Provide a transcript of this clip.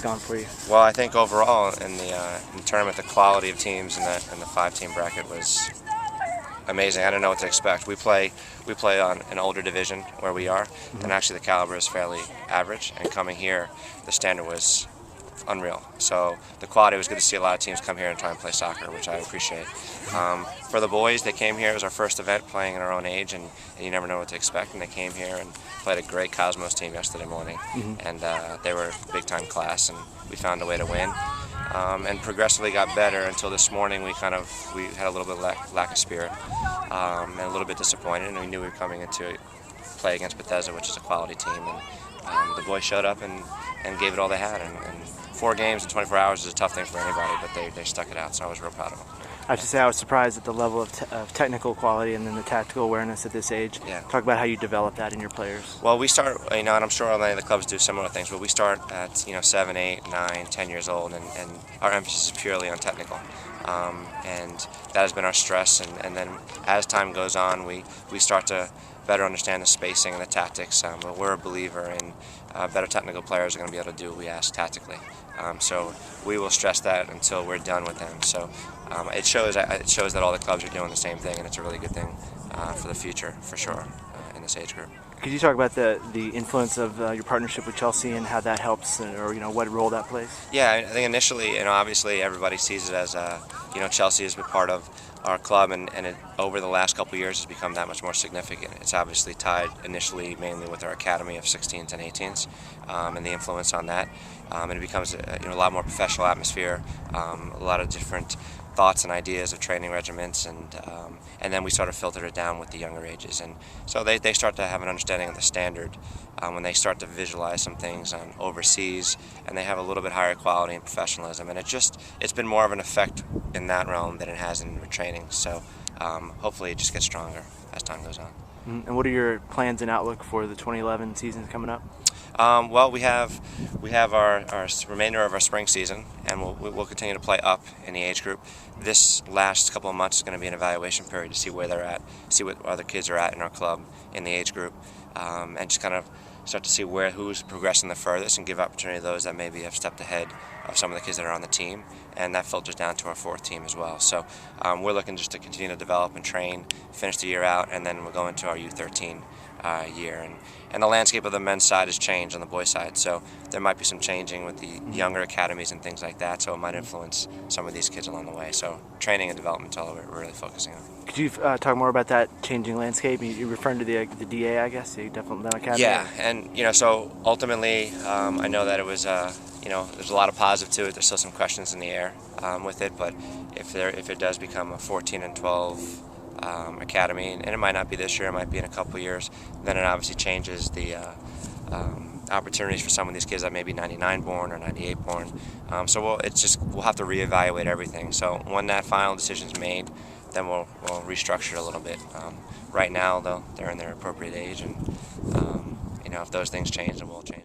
gone for you? Well, I think overall in the tournament, the quality of teams in the 5-team bracket was amazing. I don't know what to expect. We play on an older division where we are, and actually the caliber is fairly average. And coming here, the standard was unreal. So the quality was good to see a lot of teams come here and try and play soccer, which I appreciate. For the boys, they came here. It was our first event playing in our own age, and you never know what to expect. And they came here and played a great Cosmos team yesterday morning, and they were a big-time class, and we found a way to win. And progressively got better until this morning. We had a little bit of lack of spirit, and a little bit disappointed. And we knew we were coming into play against Bethesda, which is a quality team. And the boys showed up and gave it all they had. And 4 games in 24 hours is a tough thing for anybody, but they stuck it out. So I was real proud of them. I have to say I was surprised at the level of technical quality and then the tactical awareness at this age. Yeah. Talk about how you develop that in your players. Well, we start, and I'm sure many of the clubs do similar things, but we start at 7, 8, 9, 10 years old, and our emphasis is purely on technical. And that has been our stress, and then as time goes on, we start to better understand the spacing and the tactics. But we're a believer in better technical players are going to be able to do what we ask tactically. So we will stress that until we're done with them. So it shows that all the clubs are doing the same thing, and it's a really good thing for the future, for sure, in this age group. Could you talk about the influence of your partnership with Chelsea and how that helps, or what role that plays? Yeah, I think initially, obviously everybody sees it as Chelsea has been part of our club, and over the last couple of years has become that much more significant. It's obviously tied initially mainly with our academy of 16s and 18s, and the influence on that, and it becomes a lot more professional atmosphere, a lot of different thoughts and ideas of training regiments, and then we sort of filtered it down with the younger ages, and so they start to have an understanding of the standard when they start to visualize some things on overseas, and they have a little bit higher quality and professionalism, and it's been more of an effect in that realm than it has in training. So hopefully it just gets stronger as time goes on. And what are your plans and outlook for the 2011 season coming up? Well, we have our remainder of our spring season, and we'll continue to play up in the age group. This last couple of months is going to be an evaluation period to see where they're at, see what other kids are at in our club in the age group, and just kind of start to see who's progressing the furthest and give opportunity to those that maybe have stepped ahead of some of the kids that are on the team, and that filters down to our 4th team as well. So we're looking just to continue to develop and train, finish the year out, and then we'll go into our U13 year. And the landscape of the men's side has changed on the boys' side, so there might be some changing with the younger academies and things like that, so it might influence some of these kids along the way. So training and development is all we're really focusing on. Could you talk more about that changing landscape? You're referring to the DA, I guess, the Developmental Academy? Yeah, and so ultimately I know that it was there's a lot of positive to it. There's still some questions in the air with it, but if it does become a 14 and 12 academy, and it might not be this year, it might be in a couple years, then it obviously changes the opportunities for some of these kids that may be 99 born or 98 born. So we'll have to reevaluate everything. So when that final decision's made, then we'll restructure it a little bit. Right now, though, they're in their appropriate age, and if those things change, then we'll change.